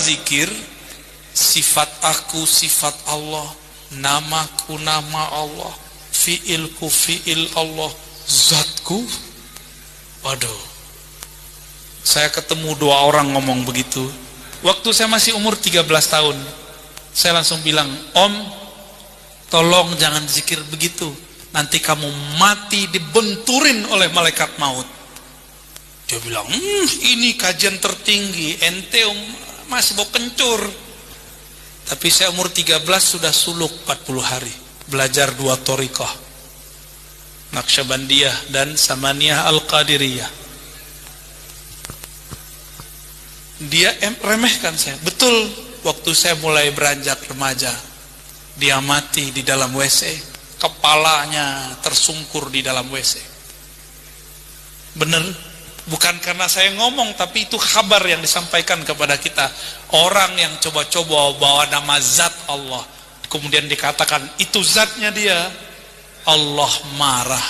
zikir, sifat aku sifat Allah, namaku nama Allah, fiilku fiil Allah, zatku. Waduh, saya ketemu 2 orang ngomong begitu waktu saya masih umur 13 tahun. Saya langsung bilang, Om, tolong jangan zikir begitu, nanti kamu mati dibenturin oleh malaikat maut. Dia bilang, ini kajian tertinggi, ente masih mau kencur. Tapi saya umur 13 sudah suluk 40 hari belajar 2 thariqah, Naqsyabandiyah dan Samaniyah Al-Qadiriyah. Dia remehkan saya. Betul, waktu saya mulai beranjak remaja, dia mati di dalam WC, kepalanya tersungkur di dalam WC. Benar, bukan karena saya ngomong, tapi itu kabar yang disampaikan kepada kita. Orang yang coba-coba bawa nama zat Allah, kemudian dikatakan itu zatnya dia, Allah marah.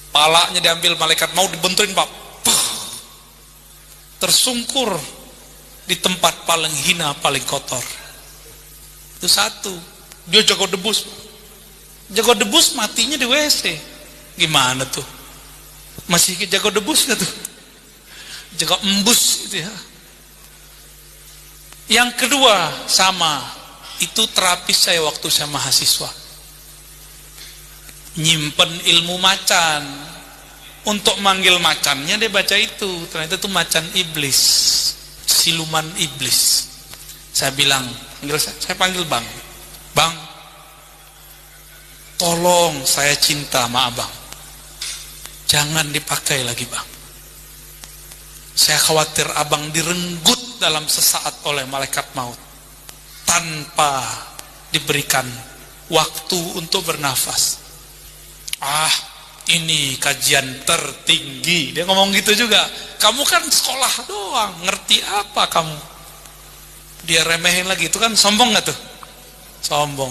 Kepalanya diambil malaikat mau dibenturin, Pak. Tersungkur di tempat paling hina, paling kotor. Itu satu. Dia jago debus. Jago debus matinya di WC. Gimana tuh? Masih jago debus gak tuh? Jago embus gitu ya. Yang kedua sama, itu terapis saya waktu saya mahasiswa. Nyimpen ilmu macan. Untuk manggil macannya dia baca itu, ternyata itu macan iblis, siluman iblis. Saya bilang, saya panggil Bang, Bang, tolong saya cinta sama Abang, jangan dipakai lagi Bang. Saya khawatir Abang direnggut dalam sesaat oleh malaikat maut tanpa diberikan waktu untuk bernafas. Ini kajian tertinggi. Dia ngomong gitu juga. Kamu kan sekolah doang, ngerti apa kamu? Dia remehin lagi. Itu kan sombong gak tuh? Sombong.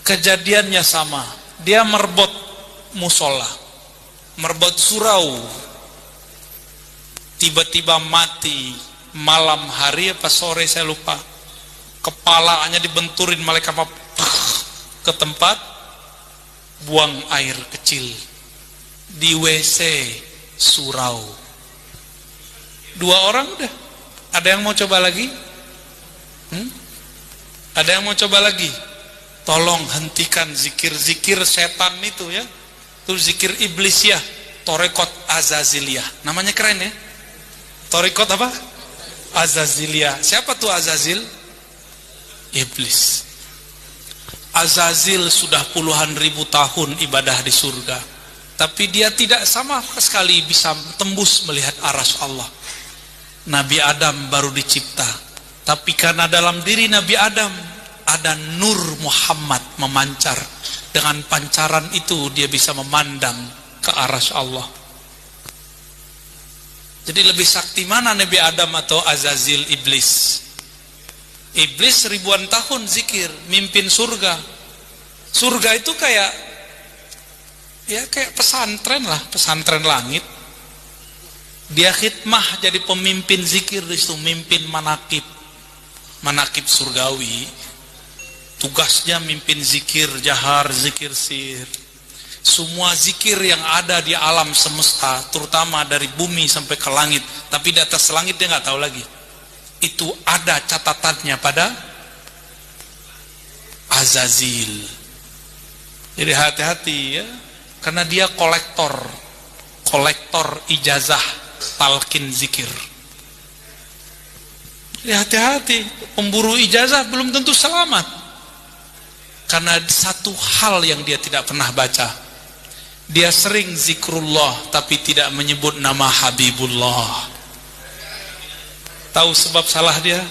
Kejadiannya sama. Dia merbot musola, merbot surau, tiba-tiba mati malam hari apa sore saya lupa. Kepalanya dibenturin malaikat ke tempat buang air kecil di WC surau. 2 orang udah. Ada yang mau coba lagi? Ada yang mau coba lagi? Tolong hentikan zikir-zikir setan itu ya. Itu zikir iblis ya, Thariqat Azaziliyah. Namanya keren ya. Thariqat apa? Azaziliyah. Siapa tuh Azazil? Iblis. Azazil sudah puluhan ribu tahun ibadah di surga, tapi dia tidak sama sekali bisa tembus melihat arsy Allah. Nabi Adam baru dicipta, tapi karena dalam diri Nabi Adam ada nur Muhammad memancar, dengan pancaran itu dia bisa memandang ke arsy Allah. Jadi lebih sakti mana Nabi Adam atau Azazil iblis? Iblis ribuan tahun zikir, mimpin surga. Surga itu kayak pesantren lah, pesantren langit. Dia khidmah jadi pemimpin zikir di situ, mimpin manakib surgawi. Tugasnya mimpin zikir jahar, zikir sir. Semua zikir yang ada di alam semesta, terutama dari bumi sampai ke langit, tapi di atas langit dia nggak tahu lagi. Itu ada catatannya pada Azazil. Jadi hati-hati ya, karena dia kolektor ijazah talqin zikir. Jadi hati-hati, pemburu ijazah belum tentu selamat, karena satu hal yang dia tidak pernah baca. Dia sering zikrullah tapi tidak menyebut nama Habibullah. Tahu sebab salah dia?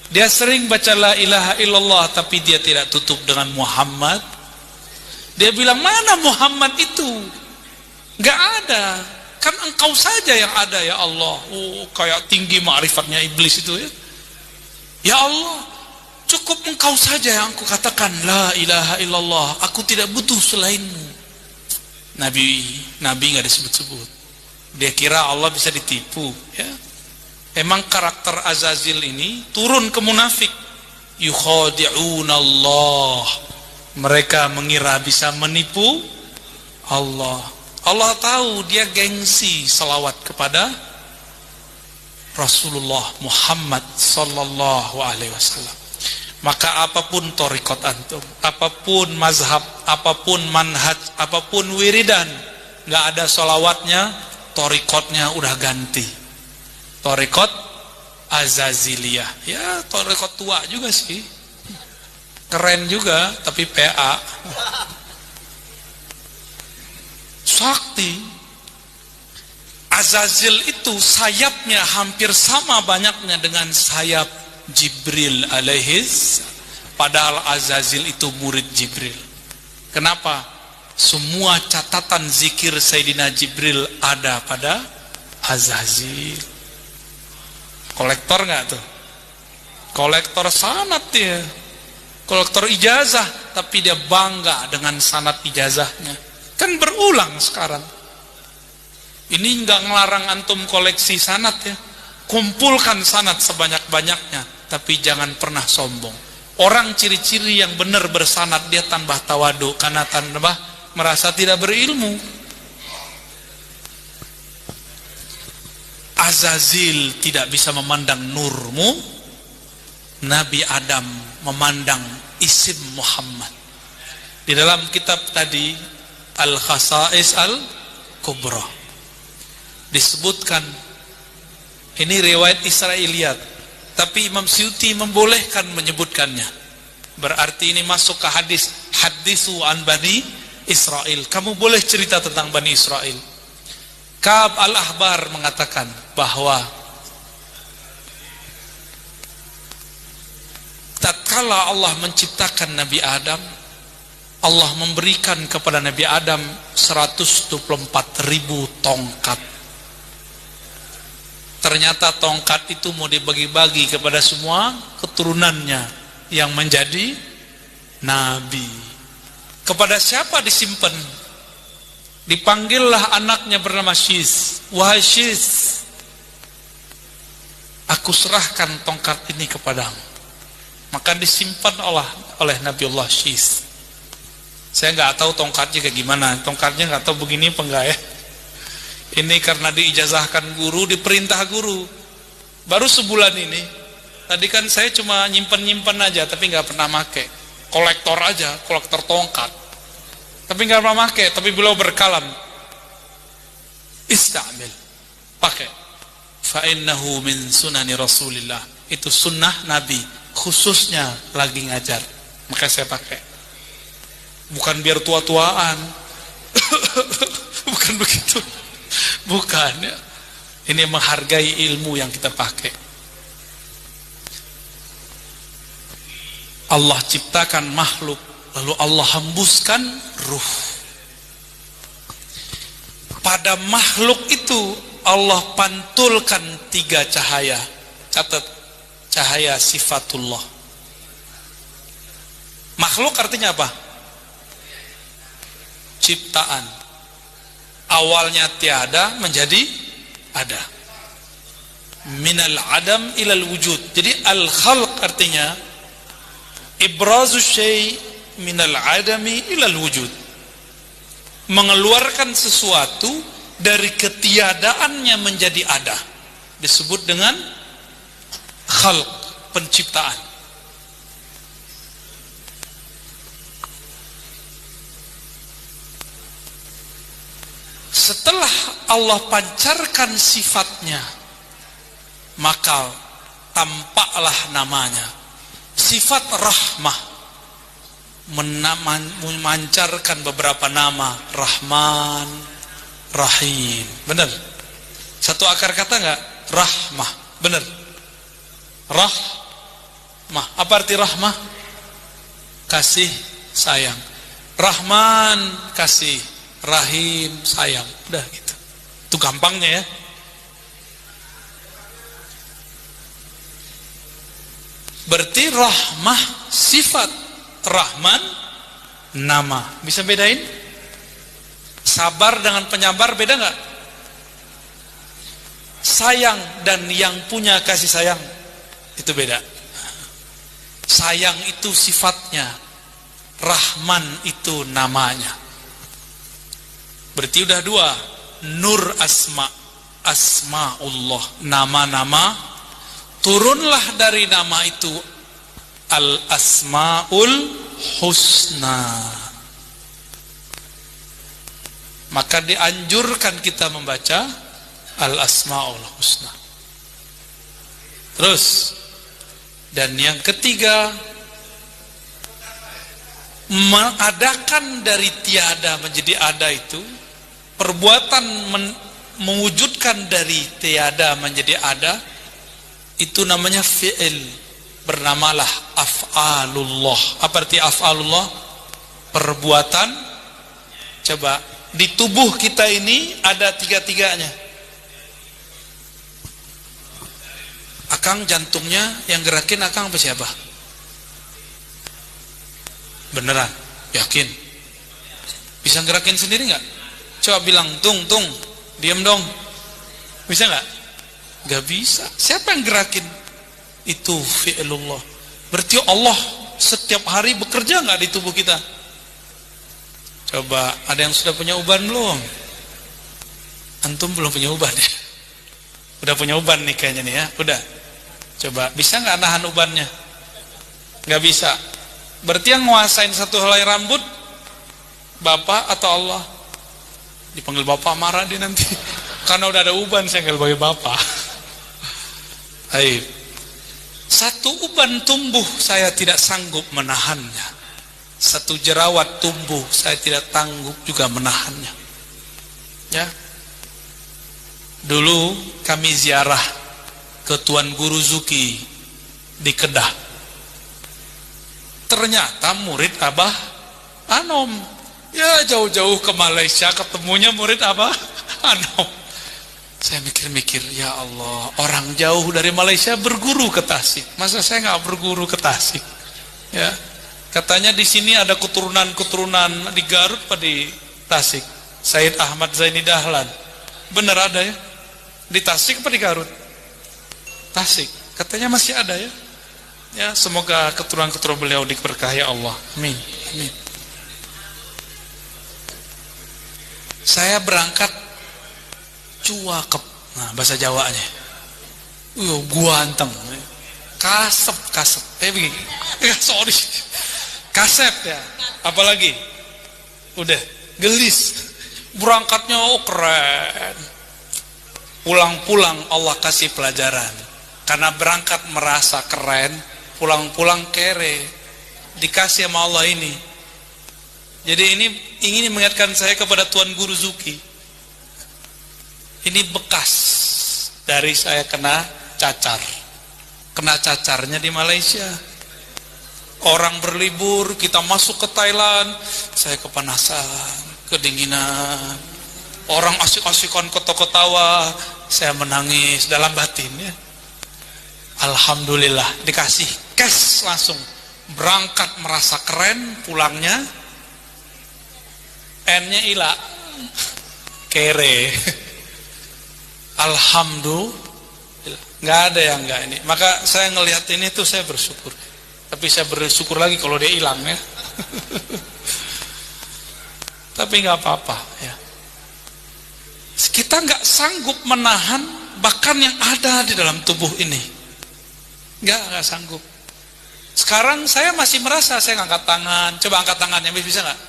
Dia sering baca la ilaha illallah tapi dia tidak tutup dengan Muhammad. Dia bilang, mana Muhammad itu? Gak ada. Kan engkau saja yang ada ya Allah. Kayak tinggi ma'rifatnya iblis itu ya. Ya Allah, cukup engkau saja yang aku katakan la ilaha illallah. Aku tidak butuh selainmu. Nabi gak disebut-sebut. Dia kira Allah bisa ditipu ya. Emang karakter Azazil ini turun ke munafik. Yukhadi'unallah. Mereka mengira bisa menipu Allah. Allah tahu dia gengsi salawat kepada Rasulullah Muhammad sallallahu alaihi wasallam. Maka apapun torikot antum, apapun mazhab, apapun manhaj, apapun wiridan, gak ada salawatnya, torikotnya udah ganti. Torikot Azaziliyah. Ya torikot tua juga sih, keren juga, tapi PA sakti. Azazil itu sayapnya hampir sama banyaknya dengan sayap Jibril alaihis. Padahal Azazil itu murid Jibril. Kenapa? Semua catatan zikir Sayyidina Jibril ada pada Azazil. Kolektor nggak tuh? Kolektor sanad dia, kolektor ijazah, tapi dia bangga dengan sanad ijazahnya. Kan berulang sekarang. Ini nggak ngelarang antum koleksi sanad ya, kumpulkan sanad sebanyak-banyaknya, tapi jangan pernah sombong. Orang ciri-ciri yang benar bersanad dia tambah tawadu karena tambah merasa tidak berilmu. Azazil tidak bisa memandang nurmu, Nabi Adam memandang isim Muhammad. Di dalam kitab tadi Al-Khasa'is Al-Kubra disebutkan, ini riwayat Israiliyat, tapi Imam Suyuti membolehkan menyebutkannya. Berarti ini masuk ke hadis, hadithu an Bani Israel. Kamu boleh cerita tentang Bani Israel. Ka'ab al-Ahbar mengatakan bahwa tatkala Allah menciptakan Nabi Adam, Allah memberikan kepada Nabi Adam 124.000 tongkat. Ternyata tongkat itu mau dibagi-bagi kepada semua keturunannya yang menjadi Nabi. Kepada siapa disimpan? Dipanggillah anaknya bernama Syis. Wahai Syis, aku serahkan tongkat ini kepadamu. Maka disimpan oleh Nabiullah Syis. Saya nggak tahu tongkatnya kayak gimana. Tongkatnya nggak tahu begini apa enggak ya. Ini karena diijazahkan guru, diperintah guru. Baru sebulan ini. Tadi kan saya cuma nyimpen aja, tapi nggak pernah make. Kolektor aja, kolektor tongkat. Tapi nggak pernah pakai, tapi beliau berkalam, istamil, pakai. Fa innahu min sunani Rasulillah. Itu sunnah Nabi, khususnya lagi ngajar. Maka saya pakai. Bukan biar tua-tuaan. Bukan begitu. Bukan ya. Ini menghargai ilmu yang kita pakai. Allah ciptakan makhluk, lalu Allah hembuskan ruh. Pada makhluk itu Allah pantulkan 3 cahaya. Catat, cahaya sifatullah. Makhluk artinya apa? Ciptaan. Awalnya tiada menjadi ada. Minal adam ilal wujud. Jadi al-khalq artinya ibrazu syai' minal adami ilal wujud, mengeluarkan sesuatu dari ketiadaannya menjadi ada, disebut dengan khalq, penciptaan. Setelah Allah pancarkan sifatnya, maka tampaklah namanya. Sifat rahmah memancarkan beberapa nama, Rahman, Rahim. Benar? Satu akar kata enggak? Rahmah. Benar? Rahmah. Apa arti rahmah? Kasih sayang. Rahman kasih, Rahim sayang. Udah gitu. Itu gampangnya ya. Berarti rahmah sifat, Rahman nama. Bisa bedain? Sabar dengan penyabar beda nggak? sayang dan yang punya kasih sayang itu beda. Sayang itu sifatnya, Rahman itu namanya. Berarti udah dua. Nur asma'ullah, nama-nama. Turunlah dari nama itu al-asma'ul husna. Maka dianjurkan kita membaca al-asma'ul husna. Terus, dan yang ketiga, mengadakan dari tiada menjadi ada itu, perbuatan mewujudkan dari tiada menjadi ada, itu namanya fi'il, bernamalah af'alullah. Apa arti af'alullah? Perbuatan. Coba, di tubuh kita ini ada tiga-tiganya. Akang jantungnya yang gerakin akang apa siapa? Beneran? Yakin? Bisa gerakin sendiri nggak? Coba bilang tung, diam dong. Bisa nggak? Nggak bisa. Siapa yang gerakin? Itu fi'lullah. Berarti Allah setiap hari bekerja nggak di tubuh kita? Coba, ada yang sudah punya uban belum? Antum belum punya uban ya? Udah punya uban nih kayaknya nih ya. Udah. Coba, bisa nggak nahan ubannya? Nggak bisa. Berarti yang nguasain satu helai rambut Bapak atau Allah? Dipanggil Bapak marah dia nanti. Karena udah ada uban saya nggak bagi Bapak. Baik. Satu uban tumbuh saya tidak sanggup menahannya. Satu jerawat tumbuh saya tidak tanggup juga menahannya. Ya. Dulu kami ziarah ke Tuan Guru Zuki di Kedah. Ternyata murid Abah Anom. Ya jauh-jauh ke Malaysia ketemunya murid Abah Anom. Saya mikir-mikir, ya Allah, orang jauh dari Malaysia berguru ke Tasik. Masa saya nggak berguru ke Tasik? Ya, katanya di sini ada keturunan di Garut apa di Tasik? Said Ahmad Zaini Dahlan. Benar ada ya? Di Tasik apa di Garut? Tasik. Katanya masih ada ya? Ya, semoga keturunan-keturunan beliau diberkahi Allah. Amin. Amin. Saya berangkat cuakep, nah bahasa Jawanya, guanteng, kasep, begini, sorry, kasep ya, apalagi, udah, gelis, berangkatnya keren, pulang-pulang Allah kasih pelajaran, karena berangkat merasa keren, pulang-pulang kere, dikasih sama Allah ini. Jadi ini ingin mengingatkan saya kepada Tuan Guru Zuki. Ini bekas dari saya kena cacar. Kena cacarnya di Malaysia. Orang berlibur, kita masuk ke Thailand, saya kepanasan, kedinginan. Orang asik-asikan ketawa-ketawa, saya menangis dalam batin ya. Alhamdulillah dikasih cash langsung. Berangkat merasa keren, pulangnya N-nya hilang. Kere. Alhamdulillah, nggak ada yang nggak ini. Maka saya ngelihat ini tuh saya bersyukur. Tapi saya bersyukur lagi kalau dia hilang ya. Tapi nggak apa-apa ya. Kita nggak sanggup menahan bahkan yang ada di dalam tubuh ini. Nggak sanggup. Sekarang saya masih merasa saya ngangkat tangan. Coba angkat tangannya, bisa nggak?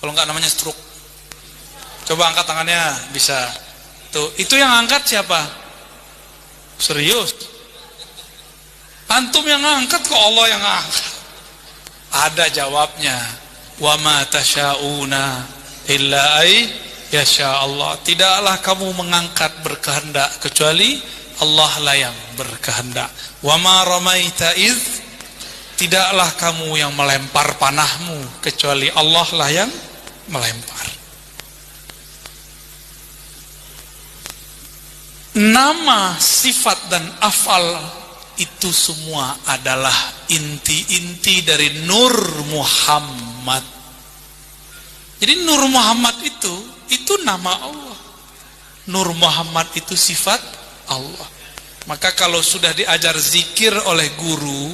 Kalau nggak namanya stroke. Coba angkat tangannya, bisa. Tuh, itu yang angkat siapa? Serius? Antum yang angkat kok Allah yang angkat? Ada jawabnya. Wa ma tasya'una illa ay yasha Allah. Tidaklah kamu mengangkat berkehendak kecuali Allah lah yang berkehendak. Wa ma ramaita iz, tidaklah kamu yang melempar panahmu kecuali Allah lah yang melempar. Nama, sifat dan afal itu semua adalah inti-inti dari Nur Muhammad. Jadi Nur Muhammad itu nama Allah. Nur Muhammad itu sifat Allah. Maka kalau sudah diajar zikir oleh guru,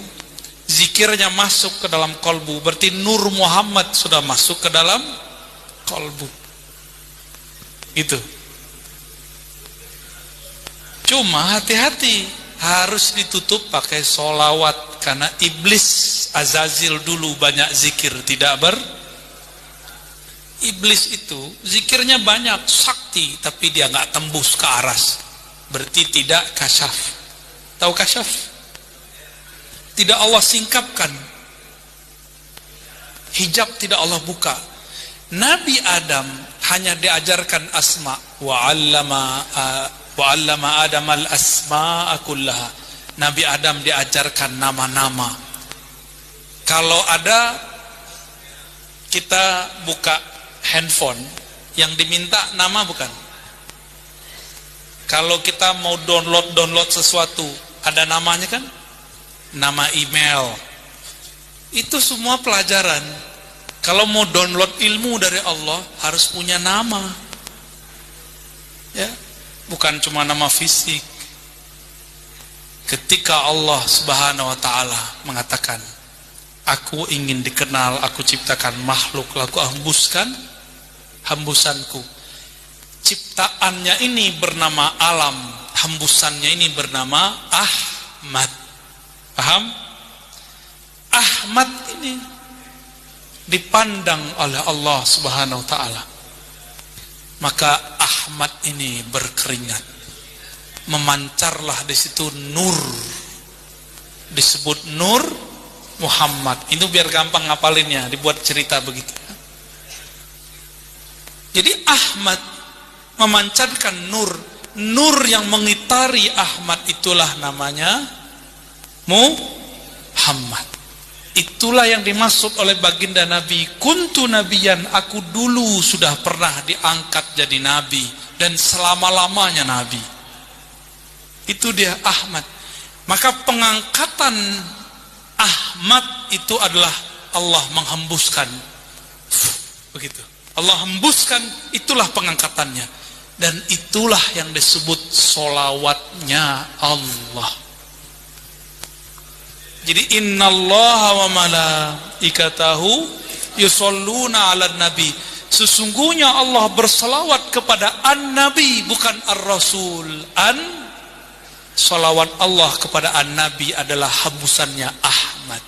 zikirnya masuk ke dalam kolbu, berarti nur Muhammad sudah masuk ke dalam kolbu. Itu. Cuma hati-hati, harus ditutup pakai solawat, karena iblis Azazil dulu banyak zikir tidak iblis itu zikirnya banyak, sakti, tapi dia nggak tembus ke aras, berarti tidak kasyaf. Tahu kasyaf? Tidak Allah singkapkan, hijab tidak Allah buka. Nabi Adam hanya diajarkan asma, wa 'allama Adam al-asma'a kullaha. Nabi Adam diajarkan nama-nama. Kalau ada, kita buka handphone, yang diminta nama bukan? Kalau kita mau download sesuatu, ada namanya kan? Nama email. Itu semua pelajaran. Kalau mau download ilmu dari Allah, harus punya nama. Ya, bukan cuma nama fisik. Ketika Allah Subhanahu wa taala mengatakan, aku ingin dikenal, aku ciptakan makhluk, lalu hembuskan hembusanku. Ciptaannya ini bernama alam, hembusannya ini bernama Ahmad. Paham? Ahmad ini dipandang oleh Allah Subhanahu wa taala. Maka Ahmad ini berkeringat. Memancarlah di situ nur. Disebut nur Muhammad. Itu biar gampang ngapalinnya, dibuat cerita begitu. Jadi Ahmad memancarkan nur. Nur yang mengitari Ahmad itulah namanya Muhammad. Itulah yang dimaksud oleh baginda Nabi, kuntu nabiyan, aku dulu sudah pernah diangkat jadi nabi dan selama-lamanya nabi. Itu dia Ahmad. Maka pengangkatan Ahmad itu adalah Allah menghembuskan. Begitu. Allah hembuskan, itulah pengangkatannya. Dan itulah yang disebut solawatnya Allah. Jadi innallaha wa malaikatahu yusholluna 'alan nabi. Sesungguhnya Allah berselawat kepada an-nabi, bukan ar-rasul. Salawat Allah kepada an-nabi adalah hembusannya Ahmad.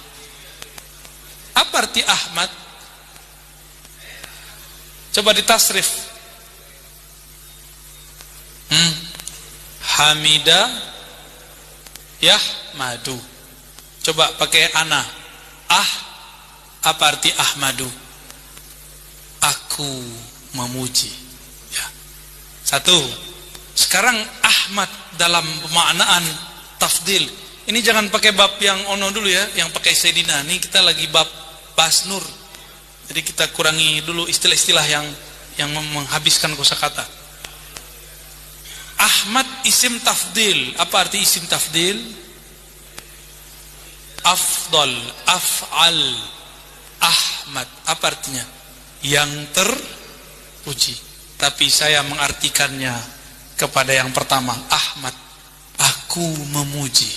Apa arti Ahmad? Coba ditasrif. Hamida Yahmadu. Coba pakai ana. Apa arti Ahmadu? Aku memuji. Ya. Satu. Sekarang Ahmad dalam pemaknaan tafdil. Ini jangan pakai bab yang ono dulu ya, yang pakai Sayyidina. Ini kita lagi bab Basnur. Jadi kita kurangi dulu istilah-istilah yang menghabiskan kosakata. Ahmad isim tafdil. Apa arti isim tafdil? Afdal, af'al. Ahmad, apa artinya? Yang terpuji. Tapi saya mengartikannya kepada yang pertama, Ahmad, aku memuji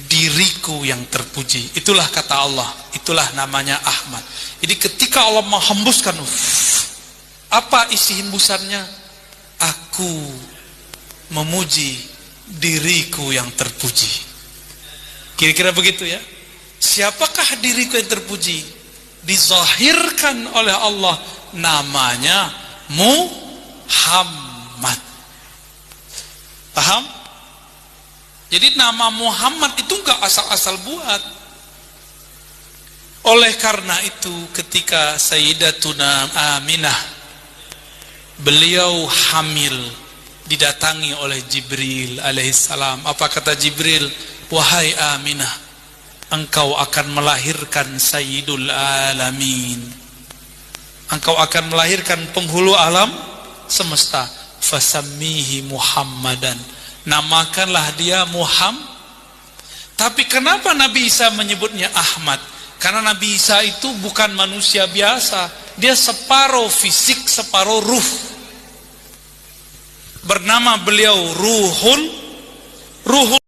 diriku yang terpuji. Itulah kata Allah, itulah namanya Ahmad. Jadi ketika Allah menghembuskan, apa isi hembusannya? Aku memuji diriku yang terpuji. Kira-kira begitu ya. Siapakah diriku yang terpuji? Dizahirkan oleh Allah, namanya Muhammad. Paham? Jadi nama Muhammad itu enggak asal-asal buat. Oleh karena itu ketika Sayyidatuna Aminah, beliau hamil, didatangi oleh Jibril alaihissalam. Apa kata Jibril? Wahai Aminah, engkau akan melahirkan Sayyidul Alamin. Engkau akan melahirkan penghulu alam semesta. Fasammihi Muhammadan. Namakanlah dia Muhammad. Tapi kenapa Nabi Isa menyebutnya Ahmad? Karena Nabi Isa itu bukan manusia biasa. Dia separuh fisik, separuh ruh. bernama beliau Ruhul